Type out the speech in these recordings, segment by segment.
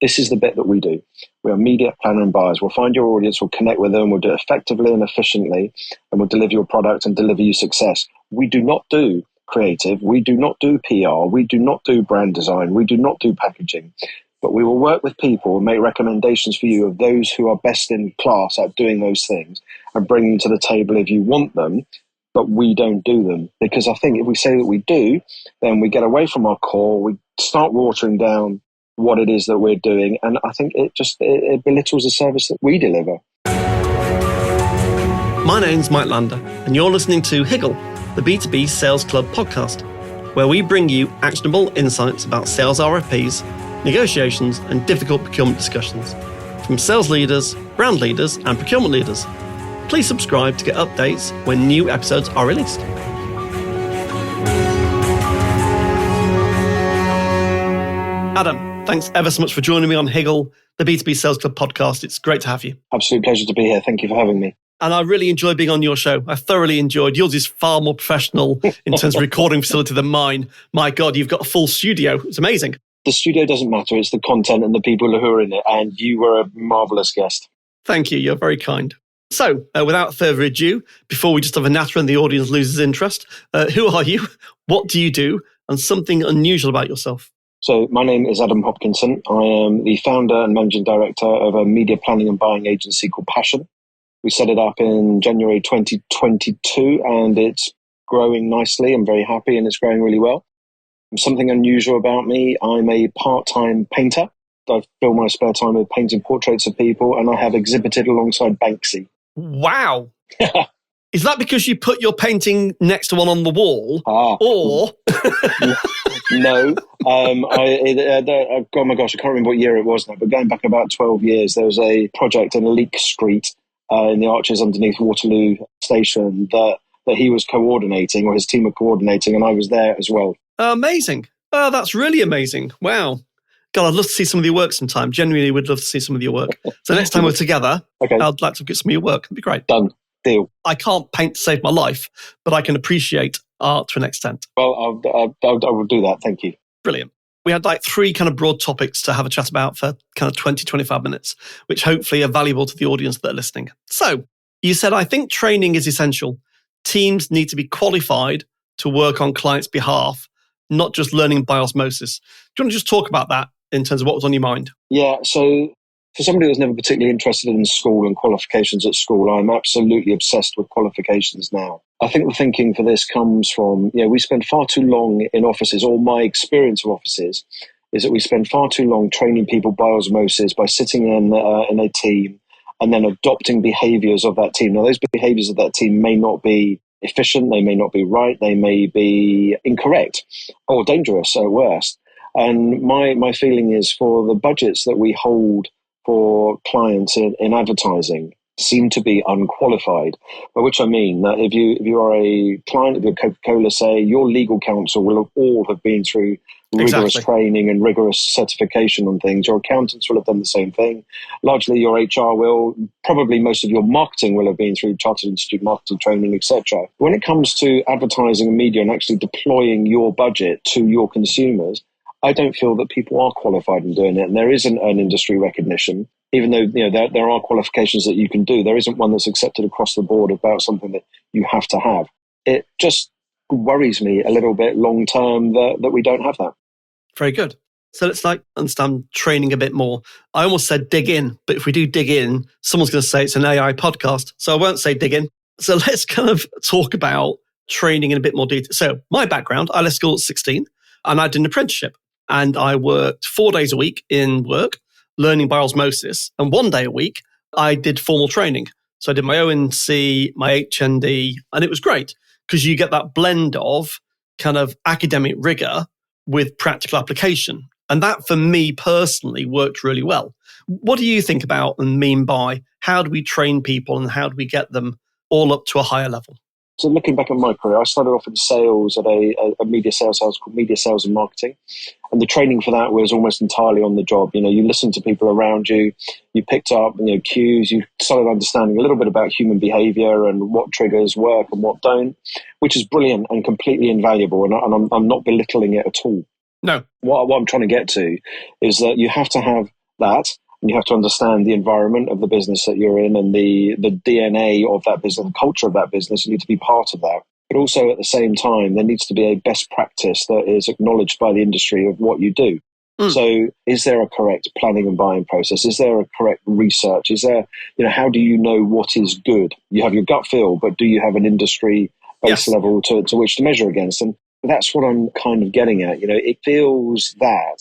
This is the bit that we do. We are media planner and buyers. We'll find your audience, we'll connect with them, we'll do it effectively and efficiently, and we'll deliver your product and deliver you success. We do not do creative. We do not do PR. We do not do brand design. We do not do packaging. But we will work with people and make recommendations for you of those who are best in class at doing those things and bring them to the table if you want them. But we don't do them, because I think if we say that we do, then we get away from our core. We start watering down what it is that we're doing, and I think it belittles the service that we deliver. My name's Mike Lander, and you're listening to Higgle, the B2B Sales Club podcast, where we bring you actionable insights about sales RFPs, negotiations, and difficult procurement discussions from sales leaders, brand leaders, and procurement leaders. Please subscribe to get updates when new episodes are released. Adam, thanks ever so much for joining me on Higgle, the B2B Sales Club podcast. It's great to have you. Absolute pleasure to be here. Thank you for having me. And I really enjoyed being on your show. I thoroughly enjoyed. Yours is far more professional in terms of recording facility than mine. My God, you've got a full studio. It's amazing. The studio doesn't matter. It's the content and the people who are in it. And you were a marvellous guest. Thank you. You're very kind. So, without further ado, before we just have a natter and the audience loses interest, who are you? What do you do? And something unusual about yourself. So my name is Adam Hopkinson. I am the founder and managing director of a media planning and buying agency called PASHN. We set it up in January 2022 and it's growing nicely. I'm very happy and it's growing really well. Something unusual about me, I'm a part-time painter. I fill my spare time with painting portraits of people and I have exhibited alongside Banksy. Wow. Is that because you put your painting next to one on the wall? Or... No. Oh my gosh, I can't remember what year it was now, but going back about 12 years, there was a project in Leek Street in the arches underneath Waterloo Station that he was coordinating, or his team were coordinating, and I was there as well. Amazing. Oh, that's really amazing. Wow. God, I'd love to see some of your work sometime. Genuinely would love to see some of your work. So next time we're together, okay. I'd like to get some of your work. It'd be great. Done. Deal. I can't paint to save my life, but I can appreciate art to an extent. Well, I will do that. Thank you. Brilliant. We had like three kind of broad topics to have a chat about for kind of 20, 25 minutes, which hopefully are valuable to the audience that are listening. So you said, I think training is essential. Teams need to be qualified to work on clients' behalf, not just learning by osmosis. Do you want to just talk about that in terms of what was on your mind? Yeah, so for somebody who's never particularly interested in school and qualifications at school, I'm absolutely obsessed with qualifications now. I think the thinking for this comes from, we spend far too long in offices, or my experience of offices is that we spend far too long training people by osmosis, by sitting in a team and then adopting behaviors of that team. Now, those behaviors of that team may not be efficient, they may not be right, they may be incorrect or dangerous at worst. And my feeling is for the budgets that we hold for clients in advertising seem to be unqualified, by which I mean that if you are a client of Coca-Cola, say, your legal counsel will all have been through rigorous training and rigorous certification on things. Your accountants will have done the same thing. Largely your HR will, probably most of your marketing will have been through Chartered Institute marketing training, etc. When it comes to advertising and media and actually deploying your budget to your consumers, I don't feel that people are qualified in doing it, and there isn't an industry recognition. Even though there are qualifications that you can do, there isn't one that's accepted across the board about something that you have to have. It just worries me a little bit long term that we don't have that. Very good. So let's understand training a bit more. I almost said dig in, but if we do dig in, someone's going to say it's an AI podcast, so I won't say dig in. So let's kind of talk about training in a bit more detail. So my background, I left school at 16 and I did an apprenticeship. And I worked 4 days a week in work, learning by osmosis. And 1 day a week, I did formal training. So I did my ONC, my HND, and it was great because you get that blend of kind of academic rigor with practical application. And that, for me personally, worked really well. What do you think about and mean by how do we train people and how do we get them all up to a higher level? So looking back at my career, I started off in sales at a media sales house called Media Sales and Marketing. And the training for that was almost entirely on the job. You listened to people around you, you picked up cues, you started understanding a little bit about human behavior and what triggers work and what don't, which is brilliant and completely invaluable. And I'm not belittling it at all. No. What I'm trying to get to is that you have to have that, and you have to understand the environment of the business that you're in and the DNA of that business, the culture of that business. You need to be part of that. But also at the same time, there needs to be a best practice that is acknowledged by the industry of what you do. So is there a correct planning and buying process? Is there a correct research? Is there, how do you know what is good? You have your gut feel, but do you have an industry base level to which to measure against? And that's what I'm kind of getting at. It feels that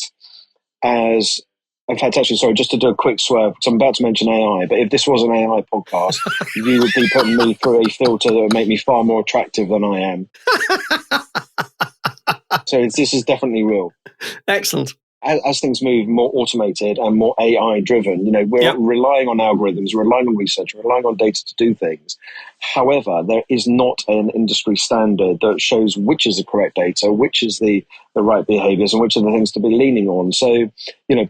as, in fact, actually, sorry, just to do a quick swerve, because I'm about to mention AI, but if this was an AI podcast, you would be putting me through a filter that would make me far more attractive than I am. So this is definitely real. Excellent. As things move more automated and more AI driven, we're relying on algorithms, we're relying on research, we're relying on data to do things. However, there is not an industry standard that shows which is the correct data, which is the right behaviors, and which are the things to be leaning on. So,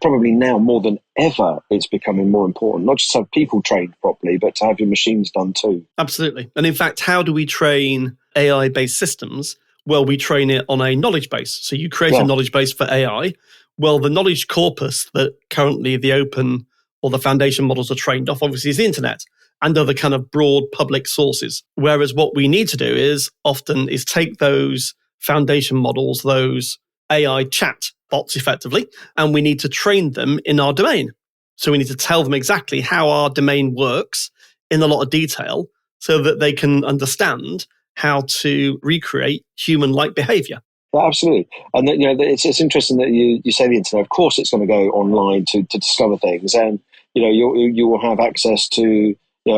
probably now more than ever, it's becoming more important, not just to have people trained properly, but to have your machines done too. Absolutely. And in fact, how do we train AI-based systems? Well, we train it on a knowledge base. So you create a knowledge base for AI. Well, the knowledge corpus that currently the open or the foundation models are trained off, obviously, is the internet and other kind of broad public sources. Whereas what we need to do is take those foundation models, those AI chat bots effectively, and we need to train them in our domain. So we need to tell them exactly how our domain works in a lot of detail so that they can understand how to recreate human-like behavior. Yeah, absolutely. And it's interesting that you say the internet. Of course, it's going to go online to discover things, and you will have access to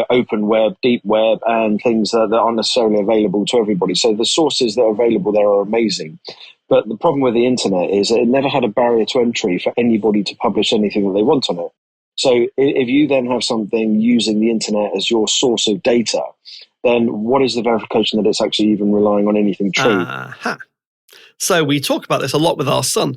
open web, deep web, and things that aren't necessarily available to everybody. So the sources that are available there are amazing. But the problem with the internet is it never had a barrier to entry for anybody to publish anything that they want on it. So if you then have something using the internet as your source of data, then what is the verification that it's actually even relying on anything true? So we talk about this a lot with our son,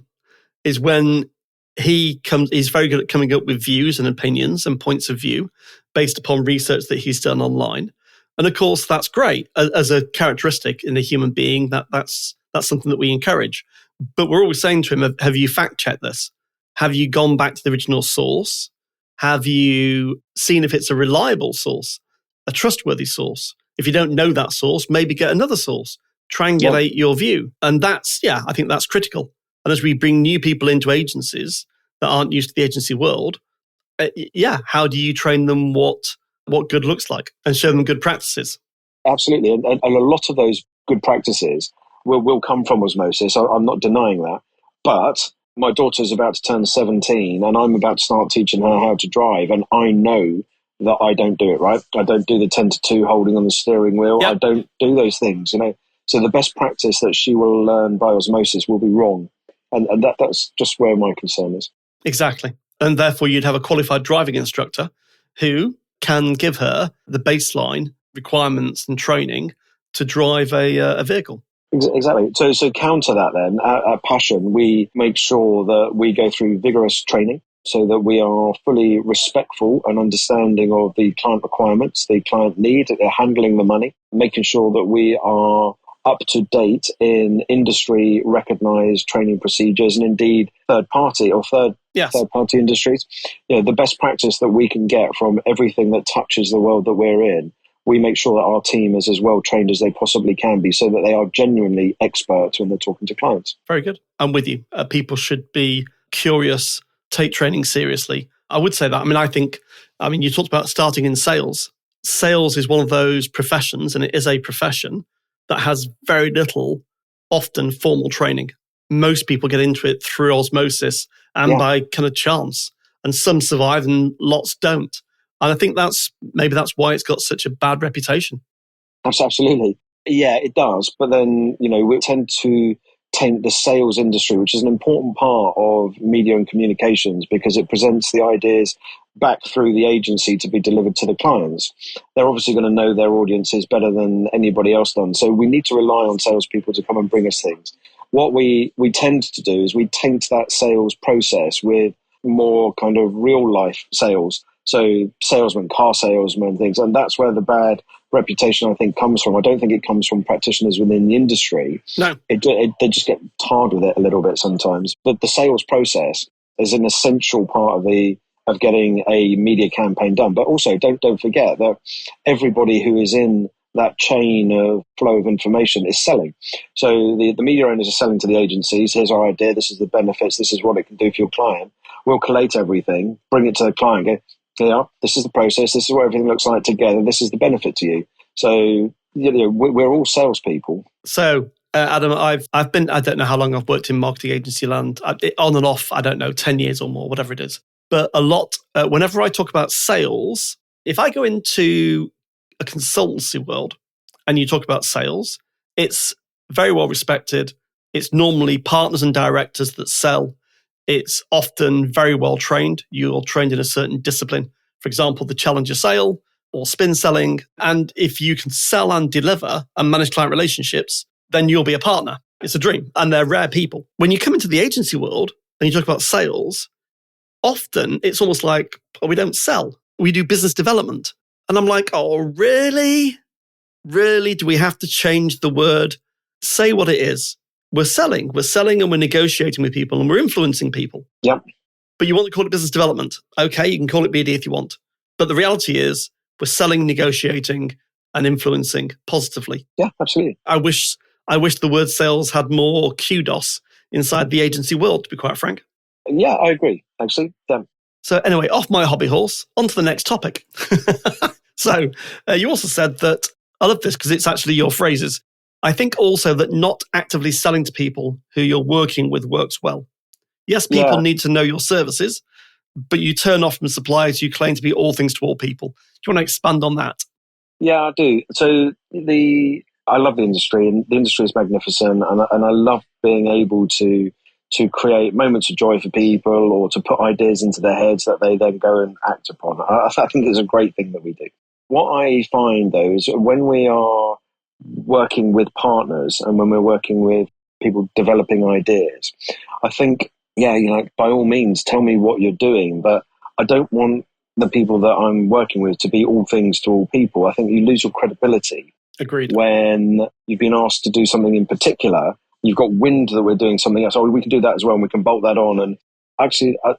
is when he's very good at coming up with views and opinions and points of view based upon research that he's done online. And of course, that's great as a characteristic in a human being. That's something that we encourage. But we're always saying to him, have you fact checked this? Have you gone back to the original source? Have you seen if it's a reliable source, a trustworthy source? If you don't know that source, maybe get another source. Triangulate your view. And I think that's critical. And as we bring new people into agencies that aren't used to the agency world, how do you train them what good looks like and show them good practices? Absolutely. And a lot of those good practices will come from osmosis. I'm not denying that. But my daughter's about to turn 17 and I'm about to start teaching her how to drive. And I know that I don't do it right. I don't do the 10 to 2 holding on the steering wheel. Yep. I don't do those things, So the best practice that she will learn by osmosis will be wrong. And that's just where my concern is. Exactly. And therefore, you'd have a qualified driving instructor who can give her the baseline requirements and training to drive a vehicle. Exactly. So counter that then, at PASHN, we make sure that we go through vigorous training so that we are fully respectful and understanding of the client requirements, the client need, handling the money, making sure that we are up to date in industry recognized training procedures and indeed third party industries. The best practice that we can get from everything that touches the world that we're in, we make sure that our team is as well trained as they possibly can be so that they are genuinely experts when they're talking to clients. Very good. I'm with you. People should be curious, take training seriously. I would say that. You talked about starting in sales. Sales is one of those professions, and it is a profession that has very little, often formal training. Most people get into it through osmosis and by kind of chance. And some survive and lots don't. And I think that's why it's got such a bad reputation. Absolutely. Yeah, it does. But then, we tend to taint the sales industry, which is an important part of media and communications because it presents the ideas back through the agency to be delivered to the clients. They're obviously going to know their audiences better than anybody else does. So we need to rely on salespeople to come and bring us things. What we tend to do is we taint that sales process with more kind of real life sales. So salesmen, car salesmen, things. And that's where the bad reputation, I think, comes from. I don't think it comes from practitioners within the industry. No. They just get tarred with it a little bit sometimes. But the sales process is an essential part of the of getting a media campaign done. But also don't forget that everybody who is in that chain of flow of information is selling. So the media owners are selling to the agencies. Here's our idea. This is the benefits. This is what it can do for your client. We'll collate everything, bring it to the client. Go, yeah, this is the process. This is what everything looks like together. This is the benefit to you. So we're all salespeople. So Adam, I've been, I don't know how long I've worked in marketing agency land, on and off, I don't know, 10 years or more, whatever it is. But a lot, whenever I talk about sales, if I go into a consultancy world and you talk about sales, it's very well respected. It's normally partners and directors that sell. It's often very well trained. You're trained in a certain discipline. For example, the challenger sale or spin selling. And if you can sell and deliver and manage client relationships, then you'll be a partner. It's a dream. And they're rare people. When you come into the agency world and you talk about sales, often it's almost like, oh, we don't sell. We do business development. And I'm like, oh, really? Really? Do we have to change the word? Say what it is. We're selling and we're negotiating with people and we're influencing people. Yep. But you want to call it business development. Okay, you can call it BD if you want. But the reality is we're selling, negotiating and influencing positively. Yeah, absolutely. I wish the word sales had more kudos inside the agency world, to be quite frank. Yeah, I agree, actually. Yeah. So anyway, off my hobby horse, on to the next topic. So you also said that, I love this because it's actually your phrases. I think also that not actively selling to people who you're working with works well. Yes, people need to know your services, but you turn off from suppliers you claim to be all things to all people. Do you want to expand on that? Yeah, I do. So I love the industry, and the industry is magnificent, and I love being able to create moments of joy for people or to put ideas into their heads that they then go and act upon. I think it's a great thing that we do. What I find, though, is when we are working with partners and when we're working with people developing ideas, I think, by all means, tell me what you're doing, but I don't want the people that I'm working with to be all things to all people. I think you lose your credibility. Agreed. When you've been asked to do something in particular, you've got wind that we're doing something else. Oh, we can do that as well, and we can bolt that on. And actually, I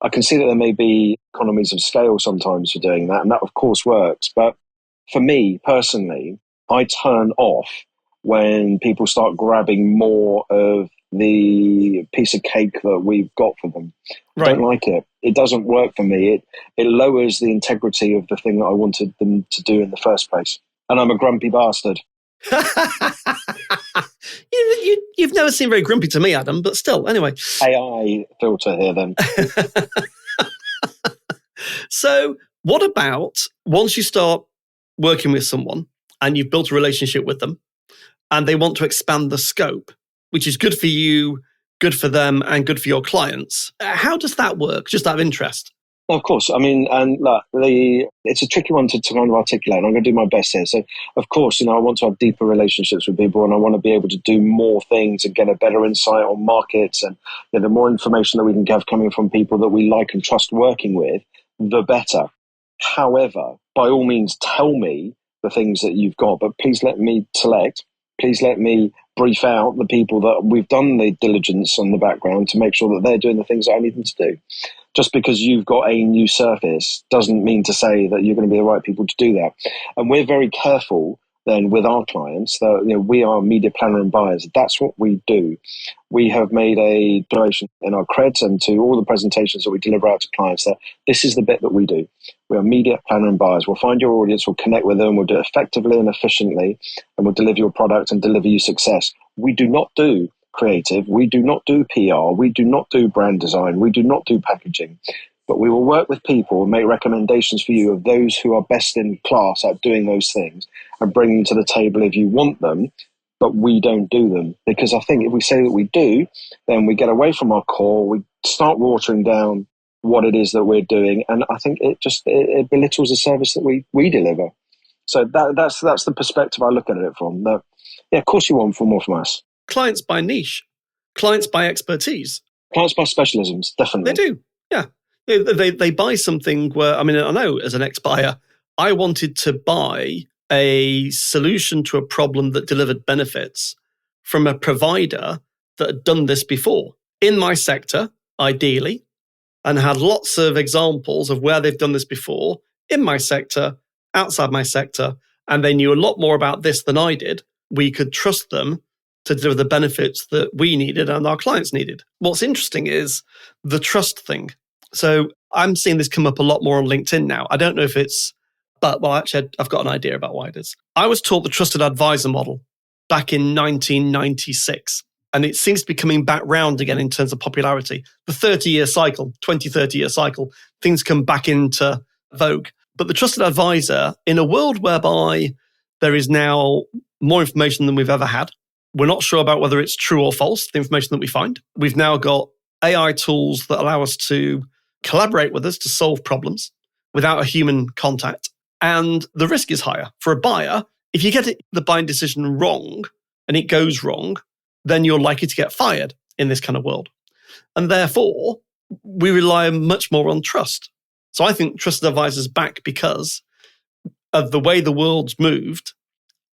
can see that there may be economies of scale sometimes for doing that, and that of course works. But for me personally, I turn off when people start grabbing more of the piece of cake that we've got for them. Right. I don't like it. It doesn't work for me. It lowers the integrity of the thing that I wanted them to do in the first place. And I'm a grumpy bastard. You've never seemed very grumpy to me, Adam, but still, anyway. AI filter here then. So what about once you start working with someone and you've built a relationship with them and they want to expand the scope, which is good for you, good for them, and good for your clients? How does that work, just out of interest? Of course. I mean, and look, it's a tricky one to kind of articulate, and I'm going to do my best here. So, of course, I want to have deeper relationships with people, and I want to be able to do more things and get a better insight on markets. And the more information that we can have coming from people that we like and trust working with, the better. However, by all means, tell me the things that you've got, but please let me select. Please let me brief out the people that we've done the diligence on the background to make sure that they're doing the things that I need them to do. Just because you've got a new surface doesn't mean to say that you're going to be the right people to do that. And we're very careful then with our clients that we are media planner and buyers. That's what we do. We have made a declaration in our creds and to all the presentations that we deliver out to clients that this is the bit that we do. We are media planner and buyers. We'll find your audience, we'll connect with them, we'll do it effectively and efficiently, and we'll deliver your product and deliver you success. We do not do creative. We do not do PR. We do not do brand design. We do not do packaging. But we will work with people and make recommendations for you of those who are best in class at doing those things and bring them to the table if you want them, but we don't do them. Because I think if we say that we do, then we get away from our core, we start watering down what it is that we're doing, and I think it belittles the service that we deliver. So that's the perspective I look at it from. That, of course you want more from us. Clients by niche, clients by expertise. Clients by specialisms, definitely. They do, yeah. They buy something where, I know as an ex-buyer, I wanted to buy a solution to a problem that delivered benefits from a provider that had done this before in my sector, ideally. and had lots of examples of where they've done this before in my sector, outside my sector, and they knew a lot more about this than I did, we could trust them to deliver the benefits that we needed and our clients needed. What's interesting is the trust thing. So I'm seeing this come up a lot more on LinkedIn now. I don't know if it's, but well, actually, I've got an idea about why it is. I was taught the trusted advisor model back in 1996. And it seems to be coming back round again in terms of popularity. The 30-year cycle, 30-year cycle, things come back into vogue. But the trusted advisor, in a world whereby there is now more information than we've ever had, we're not sure about whether it's true or false, the information that we find. We've now got AI tools that allow us to collaborate with us to solve problems without a human contact. And the risk is higher. For a buyer, if you get the buying decision wrong and it goes wrong, then you're likely to get fired in this kind of world. And therefore, we rely much more on trust. So I think trusted advisors back because of the way the world's moved.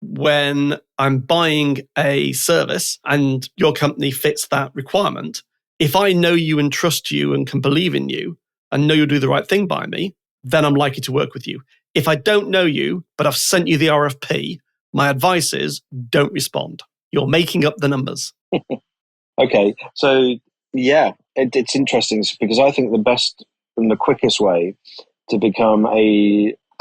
When I'm buying a service and your company fits that requirement, if I know you and trust you and can believe in you and know you'll do the right thing by me, then I'm likely to work with you. If I don't know you, but I've sent you the RFP, my advice is don't respond. You're making up the numbers. Okay. So, yeah, it's interesting because I think the best and the quickest way to become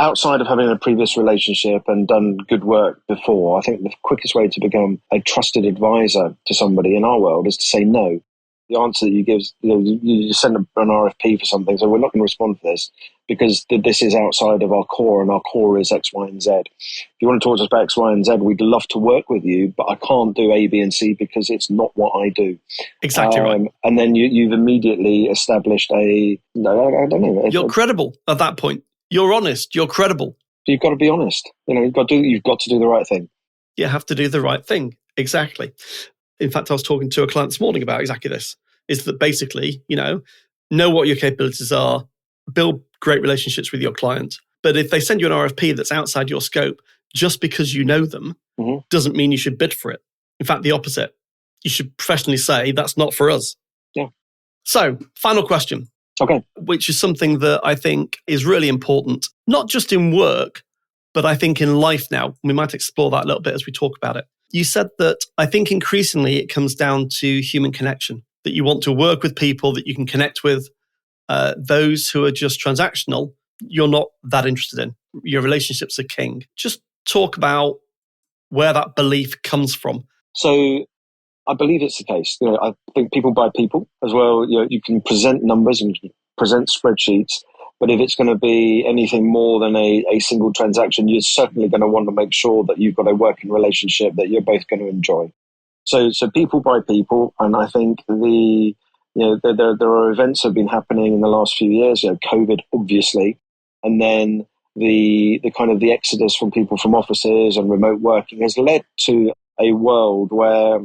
outside of having a previous relationship and done good work before, I think the quickest way to become a trusted advisor to somebody in our world is to say no. The answer that you give, you send an RFP for something, so we're not going to respond for this because this is outside of our core, and our core is X, Y, and Z. If you want to talk to us about X, Y, and Z, we'd love to work with you, but I can't do A, B, and C because it's not what I do. Exactly right. And then you've immediately established I don't know. You're credible at that point. You're honest. You're credible. You've got to be honest. You've got to do the right thing. You have to do the right thing. Exactly. In fact, I was talking to a client this morning about exactly this, is that basically, know what your capabilities are, build great relationships with your client. But if they send you an RFP that's outside your scope, just because you know them doesn't mean you should bid for it. In fact, the opposite. You should professionally say, that's not for us. Yeah. So, final question. Okay. Which is something that I think is really important, not just in work, but I think in life now. We might explore that a little bit as we talk about it. You said that I think increasingly it comes down to human connection, that you want to work with people that you can connect with. Those who are just transactional, you're not that interested in. Your relationships are king. Just talk about where that belief comes from. So I believe it's the case. I think people buy people as well. You can present numbers and present spreadsheets, but if it's going to be anything more than a single transaction, you're certainly going to want to make sure that you've got a working relationship that you're both going to enjoy. So people buy people, and I think there are events that have been happening in the last few years. COVID, obviously, and then the kind of the exodus from people from offices and remote working has led to a world where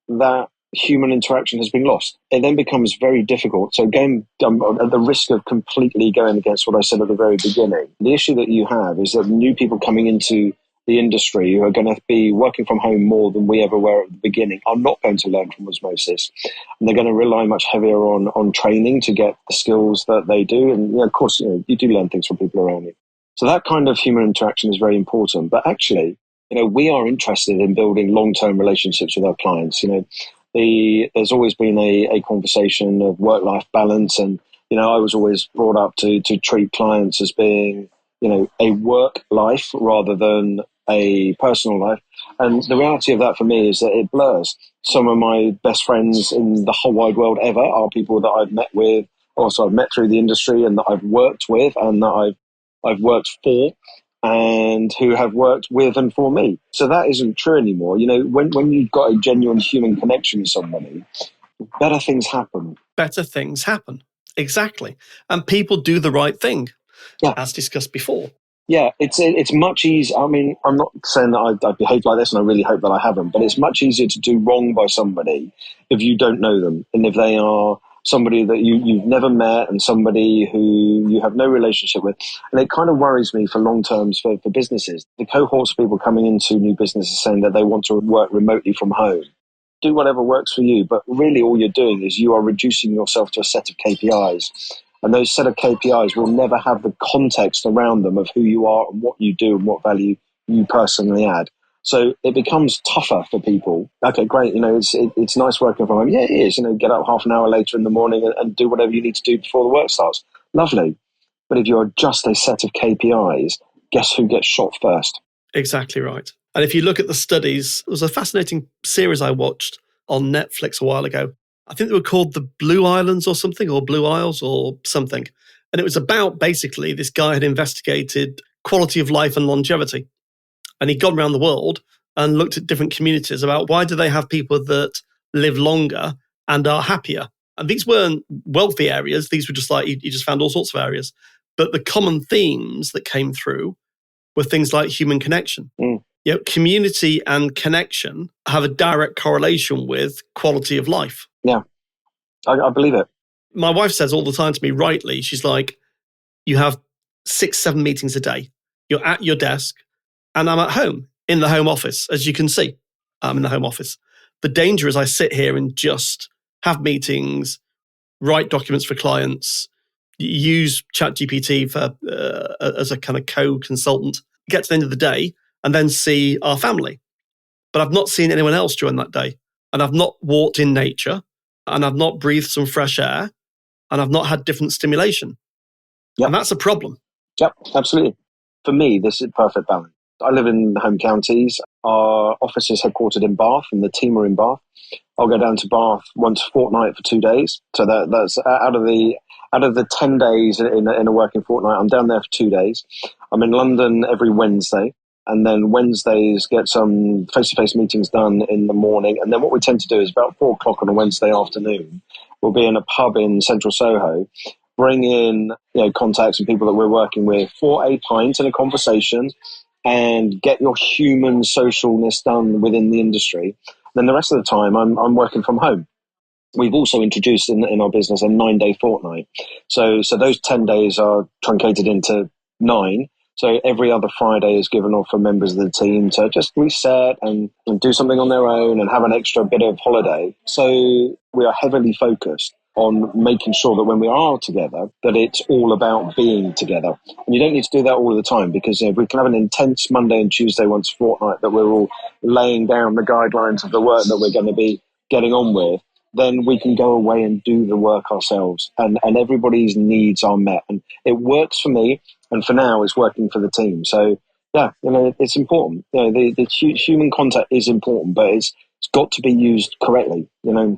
that human interaction has been lost. It then becomes very difficult. So again, at the risk of completely going against what I said at the very beginning, the issue that you have is that new people coming into the industry who are going to be working from home more than we ever were at the beginning are not going to learn from osmosis. And they're going to rely much heavier on training to get the skills that they do. And of course, you do learn things from people around you. So that kind of human interaction is very important. But actually, we are interested in building long-term relationships with our clients. There's always been a conversation of work-life balance, and I was always brought up to treat clients as being a work life rather than a personal life. And the reality of that for me is that it blurs. Some of my best friends in the whole wide world ever are people that I've met with, also I've met through the industry, and that I've worked with, and that I've worked for, and who have worked with and for me. So that isn't true anymore. When you've got a genuine human connection with somebody, better things happen. Better things happen. Exactly. And people do the right thing, as discussed before. Yeah, it's much easier. I mean, I'm not saying that I behaved like this, and I really hope that I haven't, but it's much easier to do wrong by somebody if you don't know them, and if they are somebody that you've never met and somebody who you have no relationship with. And it kind of worries me for long terms for businesses. The cohorts of people coming into new businesses saying that they want to work remotely from home. Do whatever works for you, but really all you're doing is you are reducing yourself to a set of KPIs. And those set of KPIs will never have the context around them of who you are and what you do and what value you personally add. So it becomes tougher for people. Okay, great. It's nice working from home. Yeah, it is. Get up half an hour later in the morning and do whatever you need to do before the work starts. Lovely. But if you're just a set of KPIs, guess who gets shot first? Exactly right. And if you look at the studies, there was a fascinating series I watched on Netflix a while ago. I think they were called the Blue Islands or something, or Blue Isles or something. And it was about basically this guy had investigated quality of life and longevity. And he'd gone around the world and looked at different communities about why do they have people that live longer and are happier. And these weren't wealthy areas. These were just like, he just found all sorts of areas. But the common themes that came through were things like human connection. Community and connection have a direct correlation with quality of life. Yeah, I believe it. My wife says all the time to me, rightly, she's like, you have 6-7 meetings a day. You're at your desk, and I'm at home in the home office, as you can see. I'm in the home office. The danger is I sit here and just have meetings, write documents for clients, use ChatGPT as a kind of co-consultant, get to the end of the day, and then see our family. But I've not seen anyone else during that day. And I've not walked in nature, and I've not breathed some fresh air, and I've not had different stimulation. Yep. And that's a problem. Yep, absolutely. For me, this is perfect balance. I live in the home counties. Our office is headquartered in Bath, and the team are in Bath. I'll go down to Bath once a fortnight for 2 days. So that's out of the 10 days in a working fortnight, I'm down there for 2 days. I'm in London every Wednesday. And then Wednesdays get some face-to-face meetings done in the morning. And then what we tend to do is about 4:00 on a Wednesday afternoon, we'll be in a pub in central Soho, bring in contacts and people that we're working with for a pint and a conversation, and get your human socialness done within the industry. Then the rest of the time, I'm working from home. We've also introduced in our business a 9-day fortnight. So those 10 days are truncated into 9. So every other Friday is given off for members of the team to just reset and do something on their own and have an extra bit of holiday. So we are heavily focused on making sure that when we are together, that it's all about being together. And you don't need to do that all the time, because we can have an intense Monday and Tuesday once a fortnight that we're all laying down the guidelines of the work that we're going to be getting on with. Then we can go away and do the work ourselves, and everybody's needs are met. And it works for me, and for now it's working for the team. So yeah, it's important. The human contact is important, but it's got to be used correctly.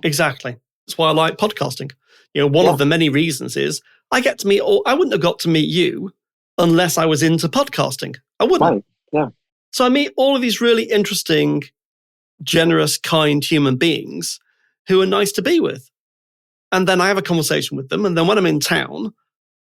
Exactly. That's why I like podcasting. One of the many reasons is I get to meet, or I wouldn't have got to meet you unless I was into podcasting. I wouldn't. Right. Yeah. So I meet all of these really interesting, generous, kind human beings who are nice to be with. And then I have a conversation with them. And then when I'm in town,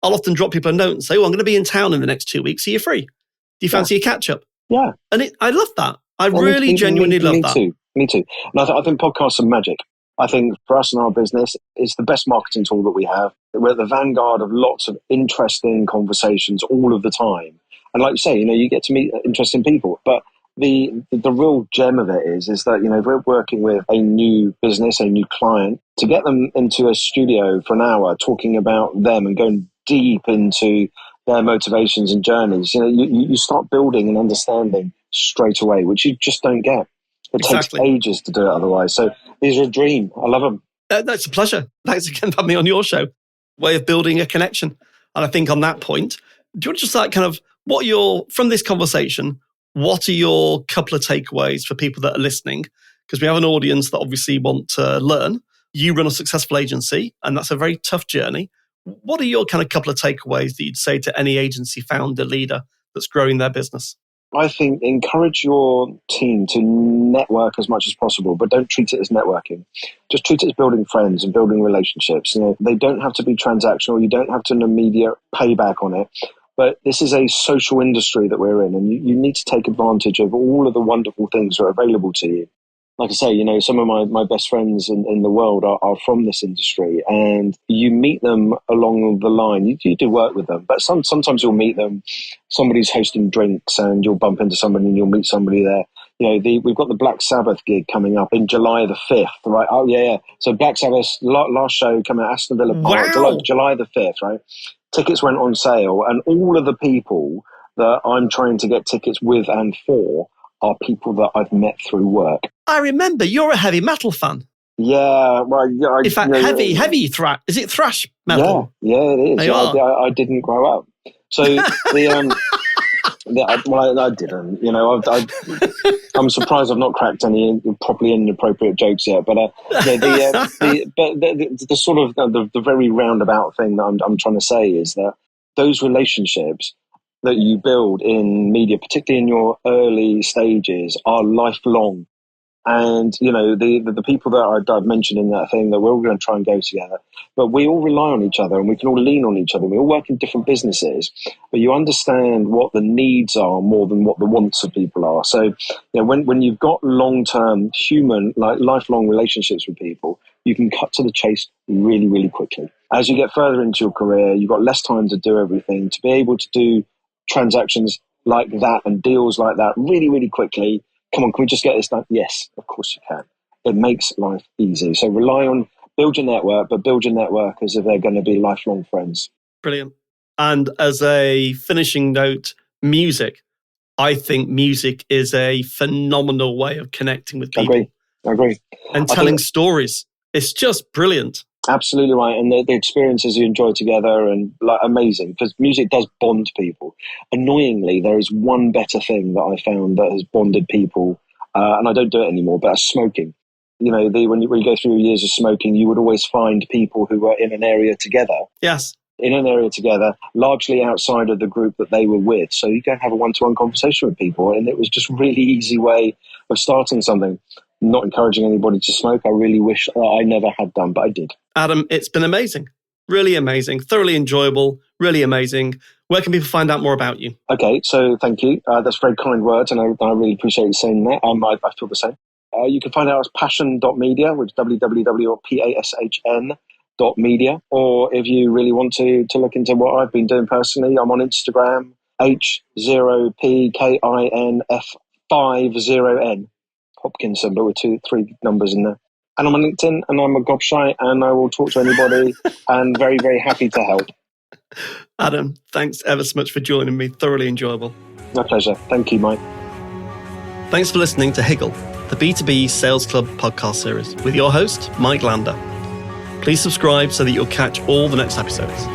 I'll often drop people a note and say, I'm going to be in town in the next 2 weeks. Are you free? Do you fancy a catch up? Yeah. And I love that. I really genuinely love that. Me too. And I think podcasts are magic. I think for us and our business, it's the best marketing tool that we have. We're at the vanguard of lots of interesting conversations all of the time. And like you say, you get to meet interesting people. But the real gem of it is that, if we're working with a new business, a new client, to get them into a studio for an hour talking about them and going deep into their motivations and journeys, you start building an understanding straight away, which you just don't get. It takes ages to do it otherwise. So these are a dream. I love them. That's a pleasure. Thanks again for having me on your show. Way of building a connection. And I think on that point, do you want to just from this conversation, what are your couple of takeaways for people that are listening? Because we have an audience that obviously want to learn. You run a successful agency, and that's a very tough journey. What are your kind of couple of takeaways that you'd say to any agency founder, leader that's growing their business? I think encourage your team to network as much as possible, but don't treat it as networking. Just treat it as building friends and building relationships. They don't have to be transactional. You don't have to an immediate payback on it. But this is a social industry that we're in, and you need to take advantage of all of the wonderful things that are available to you. Like I say, some of my best friends in the world are from this industry, and you meet them along the line. You do work with them, but sometimes you'll meet them. Somebody's hosting drinks, and you'll bump into somebody and you'll meet somebody there. we've got the Black Sabbath gig coming up in July the 5th, right? Oh, yeah. So Black Sabbath's last show coming out, Aston Villa Park, Wow. July the 5th, right? Tickets went on sale, and all of the people that I'm trying to get tickets with and for are people that I've met through work. I remember you're a heavy metal fan. Yeah, well, yeah. In fact, heavy thrash. Is it thrash metal? Yeah, it is. I didn't grow up, so I didn't. I'm surprised I've not cracked any properly inappropriate jokes yet. But the sort of the very roundabout thing that I'm trying to say is that those relationships that you build in media, particularly in your early stages, are lifelong. And, the people that I've mentioned in that thing, that we're all going to try and go together, but we all rely on each other and we can all lean on each other. We all work in different businesses, but you understand what the needs are more than what the wants of people are. So, when you've got long-term human, like lifelong relationships with people, you can cut to the chase really, really quickly. As you get further into your career, you've got less time to do everything. To be able to do transactions like that and deals like that really, really quickly. Come on, can we just get this done? Yes, of course you can. It makes life easy. So build your network, but build your network as if they're going to be lifelong friends. Brilliant. And as a finishing note, music. I think music is a phenomenal way of connecting with people. I agree. And telling stories. It's just brilliant. Absolutely right. And the experiences you enjoy together and amazing, because music does bond people. Annoyingly, there is one better thing that I found that has bonded people, and I don't do it anymore, but that's smoking. When you go through years of smoking, you would always find people who were in an area together. Yes. In an area together, largely outside of the group that they were with. So you go and have a one-to-one conversation with people, and it was just a really easy way of starting something. Not encouraging anybody to smoke. I really wish I never had done, but I did. Adam, it's been amazing. Really amazing. Thoroughly enjoyable. Really amazing. Where can people find out more about you? Okay, so thank you. That's very kind words, and I really appreciate you saying that. I feel the same. You can find out as PASHN.media, which is www.pashn.media. Or if you really want to look into what I've been doing personally, I'm on Instagram, H0PKINF50N. Hopkinson, but with 3 numbers in there. And I'm on LinkedIn, and I'm a gobshite, and I will talk to anybody, and very, very happy to help. Adam, thanks ever so much for joining me. Thoroughly enjoyable. My pleasure. Thank you, Mike. Thanks for listening to Higgle, the B2B Sales Club podcast series with your host, Mike Lander. Please subscribe so that you'll catch all the next episodes.